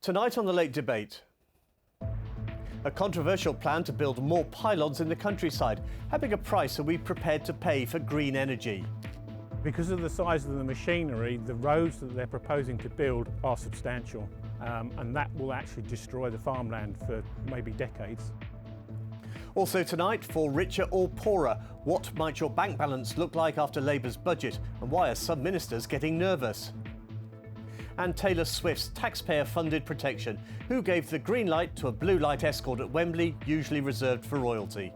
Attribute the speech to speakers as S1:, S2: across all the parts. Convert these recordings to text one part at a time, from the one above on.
S1: Tonight on the Late Debate, a controversial plan to build more pylons in the countryside. How big a price are we prepared to pay for green energy?
S2: Because of the size of the machinery, the roads that they're proposing to build are substantial, and that will actually destroy the farmland for maybe decades.
S1: Also tonight, for richer or poorer, what might your bank balance look like after Labour's budget, and why are some ministers getting nervous? And Taylor Swift's taxpayer-funded protection. Who gave the green light to a blue light escort at Wembley, usually reserved for royalty?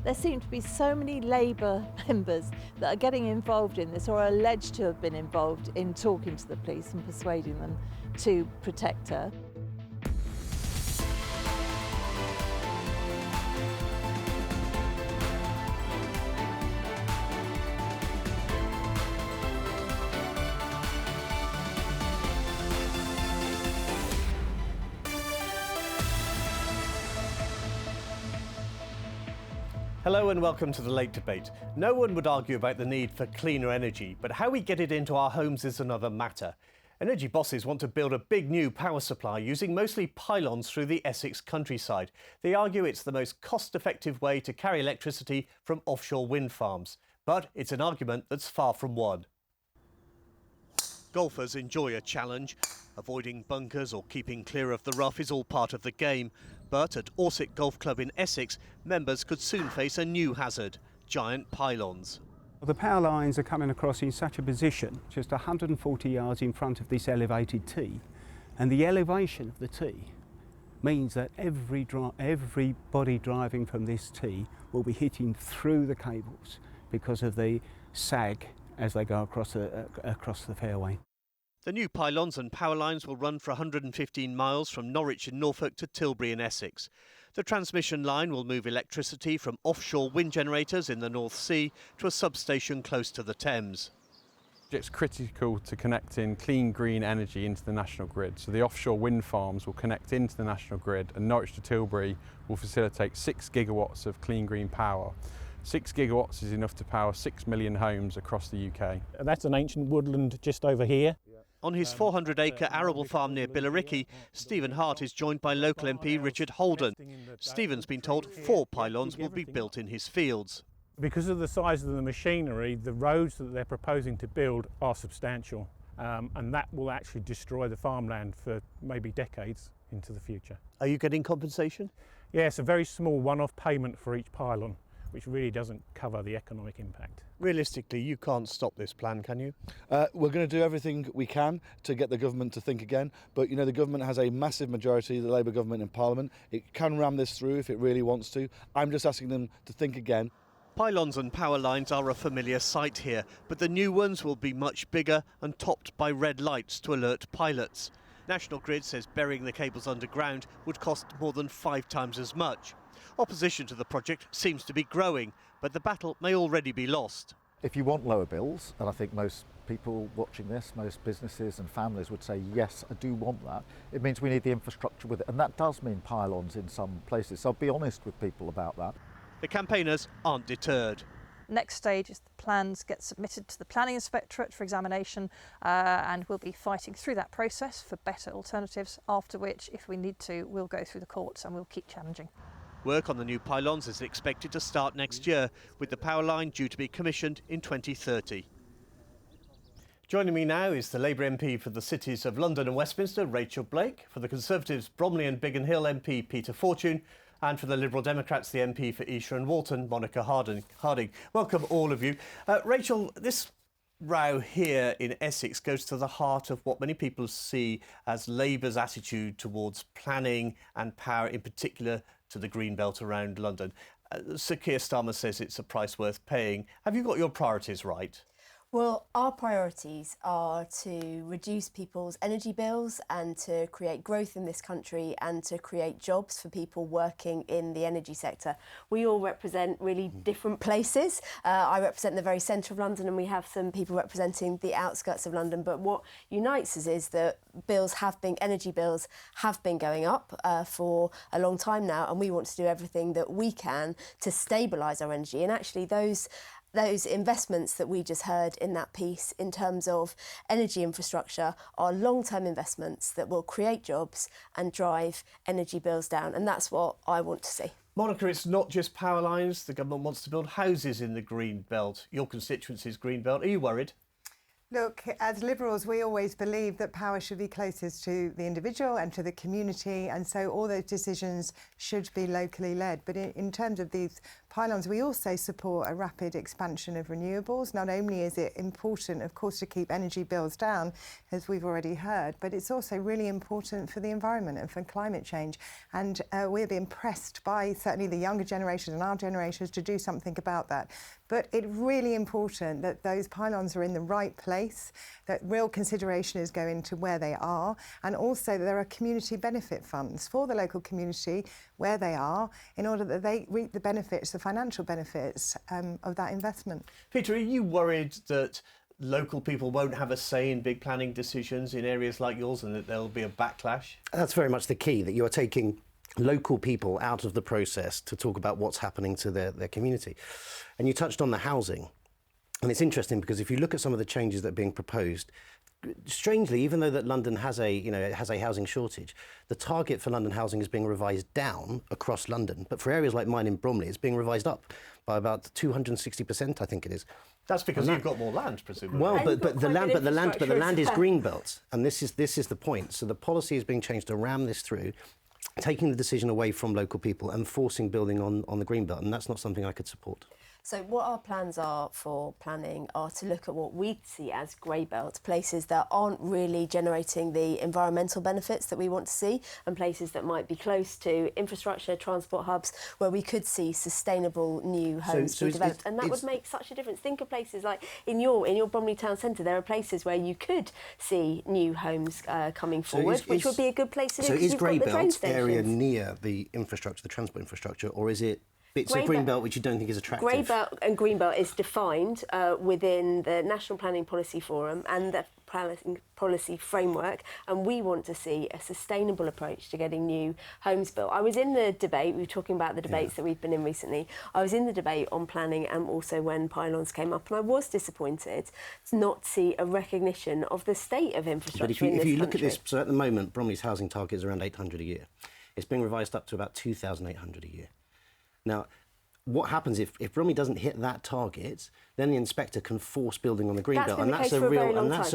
S3: There seem to be so many Labour members that are getting involved in this or are alleged to have been involved in talking to the police and persuading them to protect her.
S1: Hello and welcome to the Late Debate. No one would argue about the need for cleaner energy, but how we get it into our homes is another matter. Energy bosses want to build a big new power supply using mostly pylons through the Essex countryside. They argue it's the most cost-effective way to carry electricity from offshore wind farms. But it's an argument that's far from won. Golfers enjoy a challenge. Avoiding bunkers or keeping clear of the rough is all part of the game. But at Orsick Golf Club in Essex, members could soon face a new hazard: giant pylons.
S4: The power lines are coming across in such a position, just 140 yards in front of this elevated tee, and the elevation of the tee means that everybody driving from this tee will be hitting through the cables because of the sag as they go across the fairway.
S1: The new pylons and power lines will run for 115 miles from Norwich in Norfolk to Tilbury in Essex. The transmission line will move electricity from offshore wind generators in the North Sea to a substation close to the Thames.
S5: It's critical to connecting clean green energy into the national grid. So the offshore wind farms will connect into the national grid, and Norwich to Tilbury will facilitate 6 gigawatts of clean green power. 6 gigawatts is enough to power 6 million homes across the UK.
S2: That's an ancient woodland just over here.
S1: On his 400-acre arable farm near Billericay, Stephen Hart is joined by local MP Richard Holden. Stephen's been told 4 pylons will be built in his fields.
S2: Because of the size of the machinery, the roads that they're proposing to build are substantial, and that will actually destroy the farmland for maybe decades into the future.
S1: Are you getting compensation?
S2: Yes, a very small one-off payment for each pylon, which really doesn't cover the economic impact.
S1: Realistically, you can't stop this plan, can you?
S6: We're going to do everything we can to get the government to think again, but you know, the government has a massive majority, the Labour government in Parliament. It can ram this through if it really wants to. I'm just asking them to think again.
S1: Pylons and power lines are a familiar sight here, but the new ones will be much bigger and topped by red lights to alert pilots. National Grid says burying the cables underground would cost more than 5 times as much. Opposition to the project seems to be growing, but the battle may already be lost.
S7: If you want lower bills, and I think most people watching this, most businesses and families would say, yes, I do want that, it means we need the infrastructure with it, and that does mean pylons in some places, so I'll be honest with people about that.
S1: The campaigners aren't deterred.
S8: Next stage is the plans get submitted to the Planning Inspectorate for examination, and we'll be fighting through that process for better alternatives, after which, if we need to, we'll go through the courts and we'll keep challenging.
S1: Work on the new pylons is expected to start next year, with the power line due to be commissioned in 2030. Joining me now is the Labour MP for the cities of London and Westminster, Rachel Blake, for the Conservatives Bromley and Biggin Hill MP, Peter Fortune, and for the Liberal Democrats, the MP for Esher and Walton, Monica Harding. Welcome, all of you. Rachel, this row here in Essex goes to the heart of what many people see as Labour's attitude towards planning and power, in particular to the green belt around London. Sir Keir Starmer says it's a price worth paying. Have you got your priorities right?
S9: Well, our priorities are to reduce people's energy bills and to create growth in this country and to create jobs for people working in the energy sector. We all represent really different places. I represent the very centre of London and we have some people representing the outskirts of London. But what unites us is that energy bills have been going up for a long time now, and we want to do everything that we can to stabilise our energy. And actually those those investments that we just heard in that piece in terms of energy infrastructure are long-term investments that will create jobs and drive energy bills down, and that's what I want to see.
S1: Monica, it's not just power lines. The government wants to build houses in the green belt. Your constituency's green belt. Are you worried?
S10: Look, as Liberals, we always believe that power should be closest to the individual and to the community, and so all those decisions should be locally led. But in terms of these pylons, we also support a rapid expansion of renewables. Not only is it important, of course, to keep energy bills down, as we've already heard, but it's also really important for the environment and for climate change. And we're being pressed by certainly the younger generations and our generations to do something about that. But it's really important that those pylons are in the right place, that real consideration is going to where they are, and also that there are community benefit funds for the local community where they are in order that they reap the benefits, the financial benefits of that investment.
S1: Peter, are you worried that local people won't have a say in big planning decisions in areas like yours and that there'll be a backlash?
S11: That's very much the key, that you are taking local people out of the process to talk about what's happening to their community. And you touched on the housing. And it's interesting because if you look at some of the changes that are being proposed, strangely, even though that London has a housing shortage, the target for London housing is being revised down across London. But for areas like mine in Bromley, it's being revised up by about 260%, I think it is.
S1: That's because you've got more land, presumably.
S11: Well, but the land is green belt, and this is the point. So the policy is being changed to ram this through, taking the decision away from local people and forcing building on the green belt, and that's not something I could support.
S9: So what our plans are for planning are to look at what we see as grey belt, places that aren't really generating the environmental benefits that we want to see, and places that might be close to infrastructure, transport hubs, where we could see sustainable new homes be developed. And that would make such a difference. Think of places like in your Bromley town centre, there are places where you could see new homes coming forward, which would be a good place to do.
S11: So is grey belt area
S9: stations
S11: near the infrastructure, the transport infrastructure, or is it bits of green belt which you don't think is attractive?
S9: Grey belt and green belt is defined within the National Planning Policy Forum and the planning policy framework, and we want to see a sustainable approach to getting new homes built. I was in the debate, we were talking about the debates that we've been in recently. I was in the debate on planning and also when pylons came up, and I was disappointed to not see a recognition of the state of infrastructure in this country.
S11: But if you look at this, so at the moment, Bromley's housing target is around 800 a year. It's being revised up to about 2,800 a year. Now, what happens if Bromley doesn't hit that target? Then the inspector can force building on the green belt, and that's a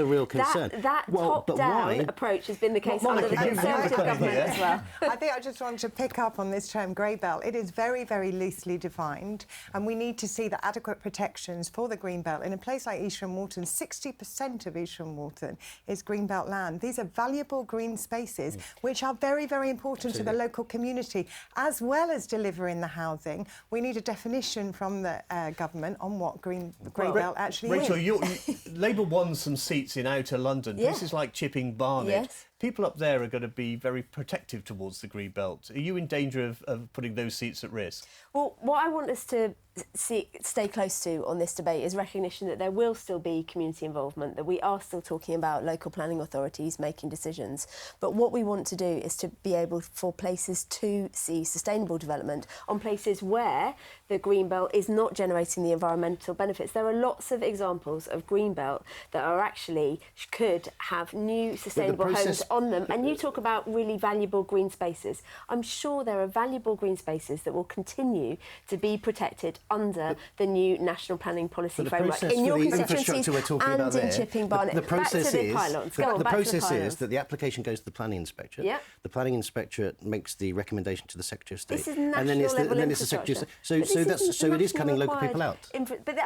S11: real concern.
S9: That top-down approach has been the case under the Conservative government as well.
S10: I think I just want to pick up on this term grey belt. It is very, very loosely defined, and we need to see the adequate protections for the green belt. In a place like Easham Walton, 60% of Easham Walton is green belt land. These are valuable green spaces which are very, very important to the local community, as well as delivering the housing. We need a definition from the government on what green belt actually
S1: Rachel,
S10: is.
S1: Labour won some seats in outer London.
S9: Yeah.
S1: Places like Chipping Barnet.
S9: Yes.
S1: People up there are going to be very protective towards the green belt. Are you in danger of putting those seats at risk?
S9: Well, what I want us to stay close to on this debate is recognition that there will still be community involvement, that we are still talking about local planning authorities making decisions. But what we want to do is to be able for places to see sustainable development on places where the green belt is not generating the environmental benefits. There are lots of examples of green belt that are actually could have new sustainable homes on them. And you talk about really valuable green spaces. I'm sure there are valuable green spaces that will continue to be protected under the new National Planning Policy framework in your constituencies and in Chipping Barnet.
S11: The process is that the application goes to the planning inspectorate.
S9: Yep.
S11: The planning inspectorate makes the recommendation to the Secretary of State.
S9: This is national level infrastructure.
S11: So it is cutting local people out.
S9: But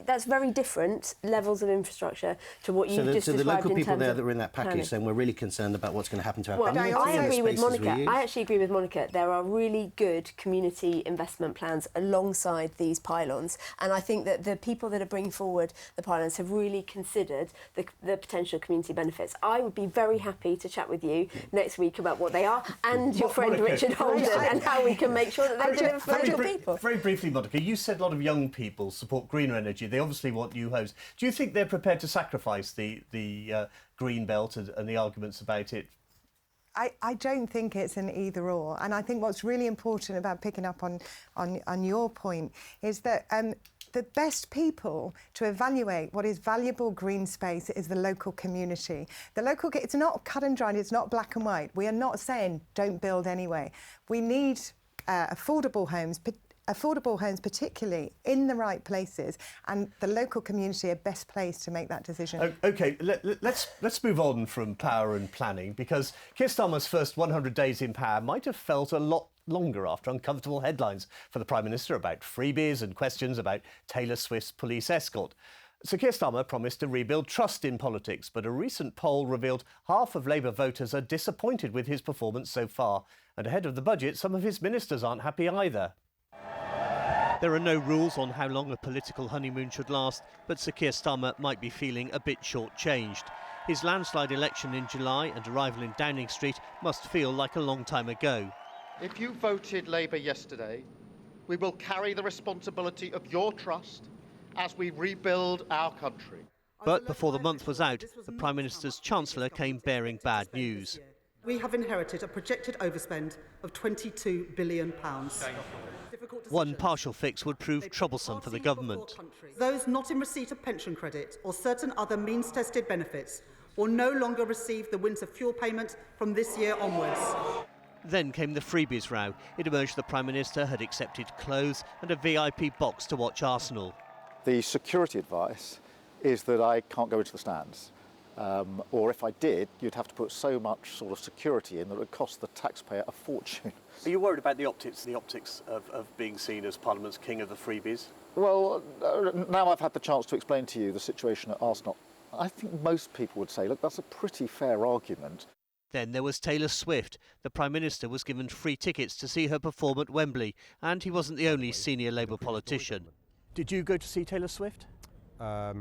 S9: that's very different levels of infrastructure to what you just described.
S11: So the local people there that were in that
S9: planning.
S11: package saying we're really concerned about what's going to happen to our
S9: community. I agree with Monica.
S11: I
S9: actually agree with Monica. There are really good community investment plans alongside these pylons, and I think that the people that are bringing forward the pylons have really considered the potential community benefits. I would be very happy to chat with you next week about what they are, and your friend
S1: Monica,
S9: Richard Holden, and how we can make sure that they deliver for local people.
S1: Very briefly, Monica, you said a lot of young people support greener energy. They obviously want new homes. Do you think they're prepared to sacrifice the green belt and the arguments about it?
S10: I don't think it's an either or, and I think what's really important about picking up on your point is that the best people to evaluate what is valuable green space is the local community. It's not cut and dried, it's not black and white. We are not saying don't build anyway. We need affordable homes, particularly in the right places, and the local community are best placed to make that decision.
S1: OK, let's move on from power and planning, because Keir Starmer's first 100 days in power might have felt a lot longer after uncomfortable headlines for the Prime Minister about freebies and questions about Taylor Swift's police escort. So Keir Starmer promised to rebuild trust in politics, but a recent poll revealed half of Labour voters are disappointed with his performance so far. And ahead of the budget, some of his ministers aren't happy either. There are no rules on how long a political honeymoon should last, but Sir Keir Starmer might be feeling a bit short-changed. His landslide election in July and arrival in Downing Street must feel like a long time ago.
S12: If you voted Labour yesterday, we will carry the responsibility of your trust as we rebuild our country.
S1: But before the month was out, the Prime Minister's Chancellor came bearing bad news.
S13: We have inherited a projected overspend of £22 billion.
S1: One partial fix would prove troublesome for the government.
S13: Those not in receipt of pension credit or certain other means-tested benefits will no longer receive the winter fuel payment from this year onwards.
S1: Then came the freebies row. It emerged the Prime Minister had accepted clothes and a VIP box to watch Arsenal.
S7: The security advice is that I can't go into the stands. Or if I did, you'd have to put so much sort of security in that it would cost the taxpayer a fortune.
S1: Are you worried about the optics of being seen as Parliament's king of the freebies?
S7: Well, now I've had the chance to explain to you the situation at Arsenal, I think most people would say, look, that's a pretty fair argument.
S1: Then there was Taylor Swift. The Prime Minister was given free tickets to see her perform at Wembley, and he wasn't the only senior Labour politician. Did you go to see Taylor Swift?
S14: I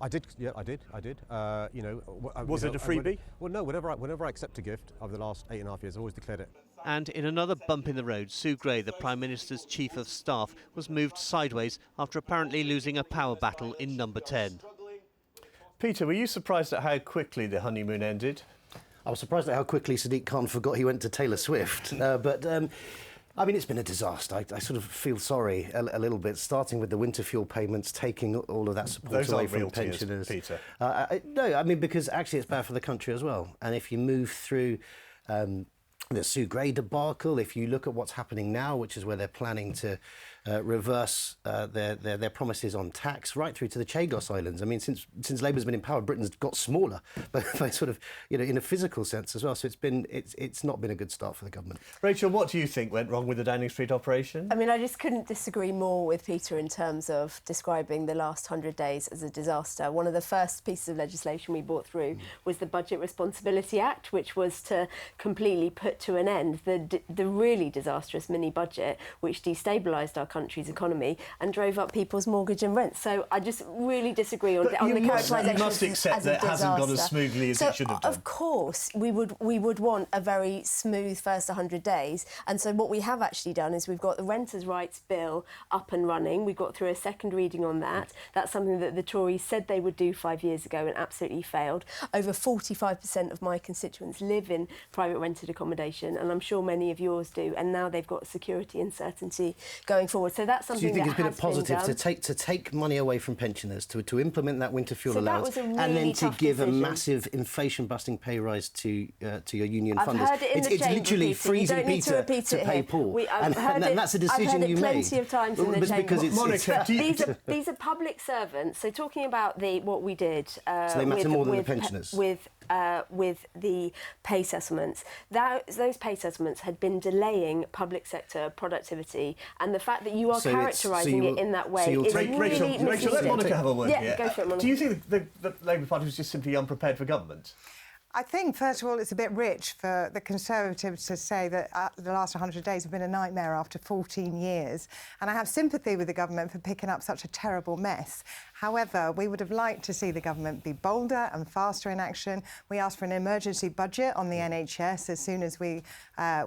S14: did. Yeah, I did.
S1: Was it a freebie?
S14: Well, no. Whenever I accept a gift over the last 8.5 years, I've always declared it.
S1: And in another bump in the road, Sue Gray, the Prime Minister's Chief of Staff, was moved sideways after apparently losing a power battle in Number 10. Peter, were you surprised at how quickly the honeymoon ended?
S11: I was surprised at how quickly Sadiq Khan forgot he went to Taylor Swift. I mean, it's been a disaster. I sort of feel sorry a little bit, starting with the winter fuel payments, taking all of that support away from pensioners.
S1: Peter.
S11: No, I mean, because actually it's bad for the country as well. And if you move through the Sue Gray debacle, if you look at what's happening now, which is where they're planning to reverse their promises on tax, right through to the Chagos Islands. I mean, since Labour's been in power, Britain's got smaller, but sort of, in a physical sense as well. So it's not been a good start for the government.
S1: Rachel, what do you think went wrong with the Downing Street operation?
S9: I mean, I just couldn't disagree more with Peter in terms of describing the last 100 days as a disaster. One of the first pieces of legislation we brought through was the Budget Responsibility Act, which was to completely put to an end the really disastrous mini-budget, which destabilised our country's economy and drove up people's mortgage and rent. So I just really disagree on the characterisation.
S1: You must accept that it hasn't gone as smoothly as it should have done.
S9: Of course, we would want a very smooth first 100 days. And so what we have actually done is we've got the Renters' Rights Bill up and running. We've got through a second reading on that. That's something that the Tories said they would do 5 years ago and absolutely failed. Over 45% of my constituents live in private rented accommodation, and I'm sure many of yours do. And now they've got security and certainty going forward. So that's something.
S11: Do you think
S9: that
S11: it's been a positive to take money away from pensioners, to implement that winter fuel allowance, and then to give a massive inflation-busting pay rise to your union funders?
S9: I've heard it in the chamber,
S11: literally
S9: Peter.
S11: freezing Peter to pay Paul, and that's a decision you made.
S9: I've heard it plenty of times in the chamber.
S1: Monica,
S9: these are public servants. So talking about what we did,
S11: so they matter more than the pensioners.
S9: With the pay settlements, those pay settlements had been delaying public sector productivity, and the fact that you are characterising it in that way is really
S1: Rachel, let Monica have a word here.
S9: Go for it, Monica.
S1: Do you think the Labour Party was just simply unprepared for government?
S10: I think, first of all, it's a bit rich for the Conservatives to say that the last 100 days have been a nightmare after 14 years. And I have sympathy with the government for picking up such a terrible mess. However, we would have liked to see the government be bolder and faster in action. We asked for an emergency budget on the NHS as soon as we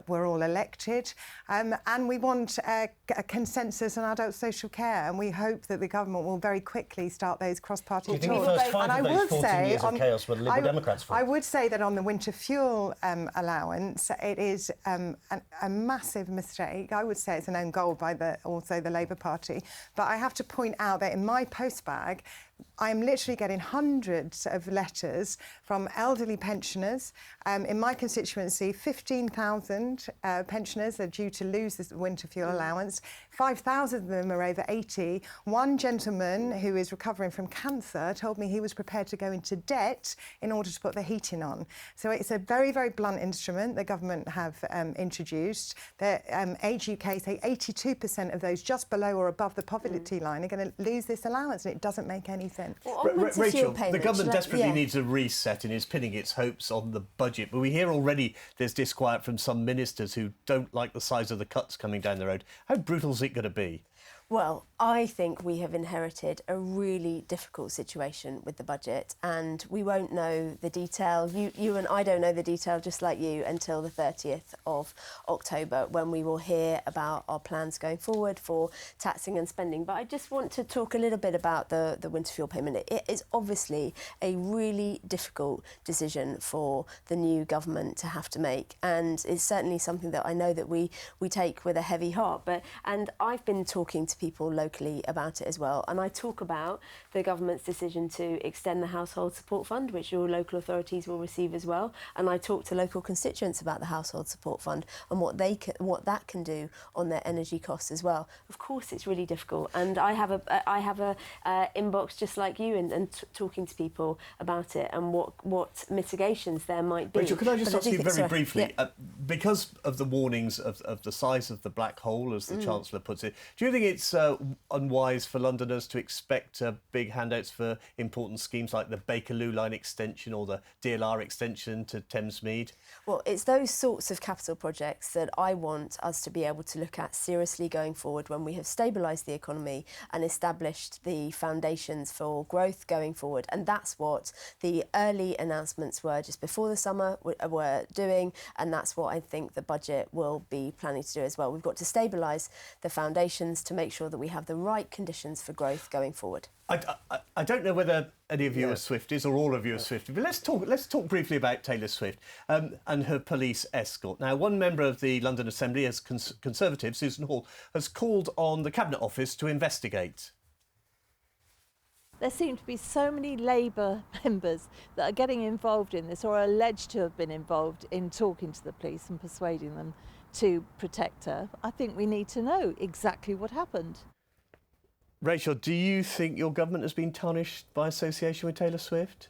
S10: were all elected. And we want a consensus on adult social care. And we hope that the government will very quickly start those cross-party talks.
S11: Do you think the first 5 of those 14 years of chaos were Liberal Democrats' fault?
S10: I would say that on the winter fuel allowance, it is a massive mistake. I would say it's an own goal by also the Labour Party. But I have to point out that in my postbag, I'm literally getting hundreds of letters from elderly pensioners. In my constituency, 15,000 pensioners are due to lose this winter fuel allowance. 5,000 of them are over 80. One gentleman who is recovering from cancer told me he was prepared to go into debt in order to put the heating on. So it's a very, very blunt instrument the government have introduced. Age UK say 82% of those just below or above the poverty line are going to lose this allowance, and it doesn't make any sense.
S9: Well,
S1: Rachel, the government desperately needs a reset and is pinning its hopes on the budget. But we hear already there's disquiet from some ministers who don't like the size of the cuts coming down the road. How brutal is it going to be?
S9: Well, I think we have inherited a really difficult situation with the budget, and we won't know the detail. You and I don't know the detail, just like you, until the 30th of October, when we will hear about our plans going forward for taxing and spending. But I just want to talk a little bit about the winter fuel payment. It is obviously a really difficult decision for the new government to have to make, and it's certainly something that I know that we take with a heavy heart. And I've been talking to people locally about it as well, and I talk about the government's decision to extend the household support fund, which all local authorities will receive as well, and I talk to local constituents about the household support fund and what that can do on their energy costs as well. Of course it's really difficult, and I have a inbox just like you and talking to people about it and what mitigations there might be.
S1: Rachel, could I just ask you very briefly, because of the warnings of the size of the black hole, as the Chancellor puts it, do you think it's unwise for Londoners to expect big handouts for important schemes like the Bakerloo line extension or the DLR extension to Thamesmead?
S9: Well, it's those sorts of capital projects that I want us to be able to look at seriously going forward when we have stabilised the economy and established the foundations for growth going forward. And that's what the early announcements were just before the summer were doing, and that's what I think the budget will be planning to do as well. We've got to stabilise the foundations to make sure that we have the right conditions for growth going forward.
S1: I don't know whether any of you are Swifties or all of you are Swifties, but let's talk briefly about Taylor Swift and her police escort. Now, one member of the London Assembly, as Conservative, Susan Hall, has called on the Cabinet Office to investigate.
S3: There seem to be so many Labour members that are getting involved in this or are alleged to have been involved in talking to the police and persuading them to protect her. I think we need to know exactly what happened.
S1: Rachel, do you think your government has been tarnished by association with Taylor Swift?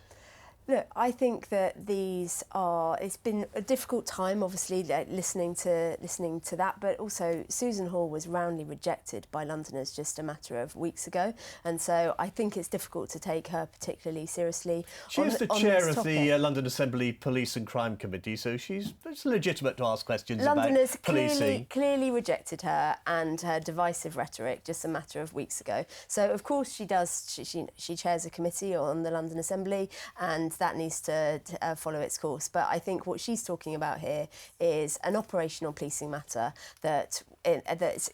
S9: Look, I think that it's been a difficult time, obviously, listening to that, but also Susan Hall was roundly rejected by Londoners just a matter of weeks ago, and so I think it's difficult to take her particularly seriously.
S1: She is the chair of the London Assembly Police and Crime Committee, so it's legitimate to ask questions
S9: Londoners
S1: about policing.
S9: clearly rejected her and her divisive rhetoric just a matter of weeks ago. So, of course, she does. She chairs a committee on the London Assembly, and that needs to follow its course. But I think what she's talking about here is an operational policing matter that's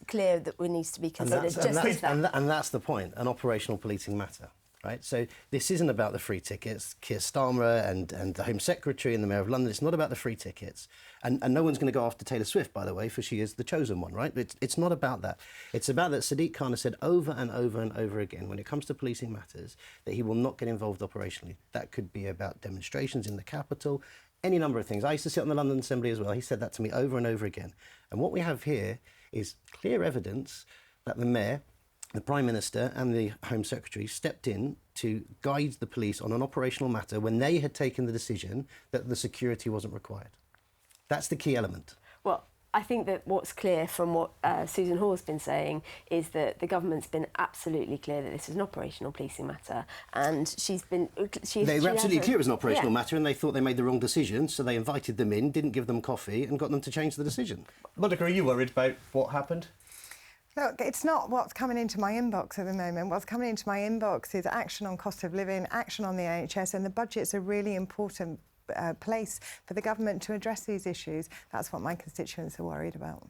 S9: clear that needs to be considered.
S11: And that's the point, an operational policing matter. Right? So this isn't about the free tickets. Keir Starmer and the Home Secretary and the Mayor of London, it's not about the free tickets. And no one's going to go after Taylor Swift, by the way, for she is the chosen one, right? It's not about that. It's about that Sadiq Khan has said over and over and over again, when it comes to policing matters, that he will not get involved operationally. That could be about demonstrations in the capital, any number of things. I used to sit on the London Assembly as well. He said that to me over and over again. And what we have here is clear evidence that the Mayor, the Prime Minister and the Home Secretary stepped in to guide the police on an operational matter when they had taken the decision that the security wasn't required. That's the key element.
S9: Well, I think that what's clear from what Susan Hall's been saying is that the government's been absolutely clear that this is an operational policing matter, and
S11: they were absolutely clear it was an operational matter, and they thought they made the wrong decision, so they invited them in, didn't give them coffee, and got them to change the decision.
S1: Monica, are you worried about what happened?
S10: Look, it's not what's coming into my inbox at the moment. What's coming into my inbox is action on cost of living, action on the NHS, and the budget's a really important place for the government to address these issues. That's what my constituents are worried about.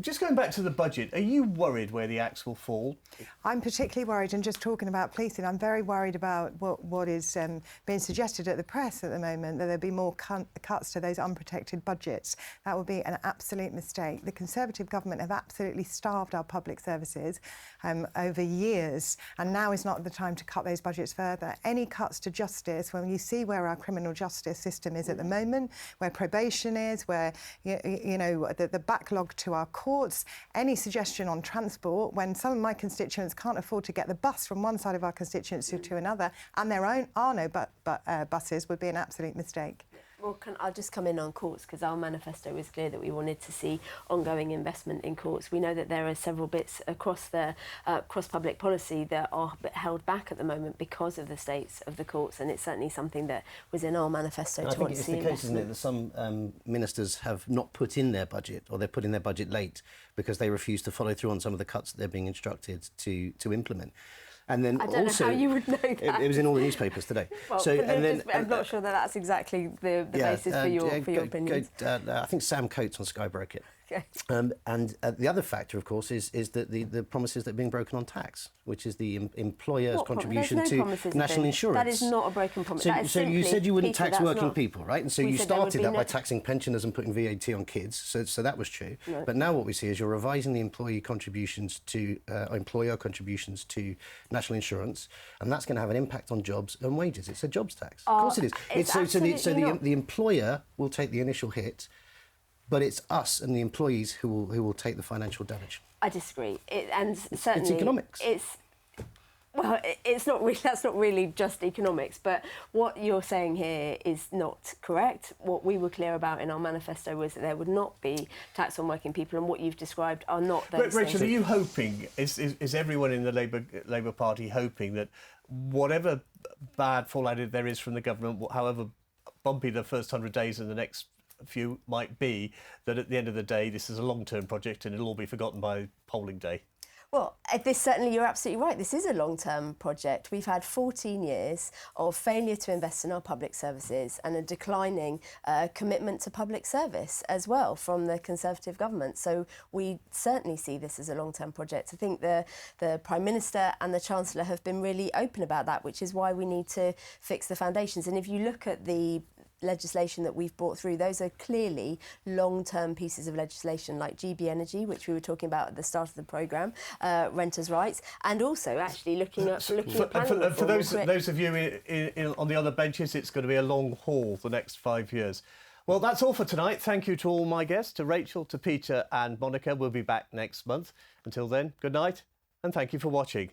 S1: Just going back to the budget, are you worried where the axe will fall?
S10: I'm particularly worried, and just talking about policing, I'm very worried about what is being suggested at the press at the moment, that there'll be more cuts to those unprotected budgets. That would be an absolute mistake. The Conservative government have absolutely starved our public services over years, and now is not the time to cut those budgets further. Any cuts to justice, when you see where our criminal justice system is at the moment, where probation is, where you know the backlog to our courts, any suggestion on transport, when some of my constituents can't afford to get the bus from one side of our constituency to another, and there are no buses, would be an absolute mistake.
S9: Well, I'll just come in on courts, because our manifesto was clear that we wanted to see ongoing investment in courts. We know that there are several bits across public policy that are held back at the moment because of the states of the courts, and it's certainly something that was in our manifesto to want to see investment.
S11: I think it's the case, isn't it, that some ministers have not put in their budget, or they're put in their budget late because they refuse to follow through on some of the cuts that they're being instructed to implement. And then
S9: I don't
S11: also,
S9: know how you would know that.
S11: It was in all the newspapers today.
S9: Well,
S11: so, and then,
S9: I'm not sure that that's exactly the basis for your opinions.
S11: I think Sam Coates on Sky broke it.
S9: Okay.
S11: And the other factor, of course, is that the promises that are being broken on tax, which is the employer's contribution to national insurance.
S9: That is not a broken promise.
S11: So you said you wouldn't tax working people, right? And so you started that by taxing pensioners and putting VAT on kids. So that was true. Right. But now what we see is you're revising the employer contributions to national insurance, and that's going to have an impact on jobs and wages. It's a jobs tax. Of course it is. The employer will take the initial hit, but it's us and the employees who will take the financial damage.
S9: I disagree. Certainly
S11: it's economics.
S9: It's not really. That's not really just economics. But what you're saying here is not correct. What we were clear about in our manifesto was that there would not be tax on working people, and what you've described are not those things.
S1: Rachel, are you hoping? Is everyone in the Labour Party hoping that whatever bad fallout there is from the government, however bumpy the first 100 days and the next few might be, that at the end of the day this is a long-term project and it'll all be forgotten by polling day?
S9: Well, you're absolutely right. This is a long-term project. We've had 14 years of failure to invest in our public services and a declining commitment to public service as well from the Conservative government. So we certainly see this as a long-term project. I think the Prime Minister and the Chancellor have been really open about that, which is why we need to fix the foundations. And if you look at the legislation that we've brought through, those are clearly long-term pieces of legislation like GB Energy, which we were talking about at the start of the programme, renters' rights, and also actually looking at planning reform.
S1: For those of you on the other benches, it's going to be a long haul the next 5 years. Well, that's all for tonight. Thank you to all my guests, to Rachel, to Peter and Monica. We'll be back next month. Until then, good night and thank you for watching.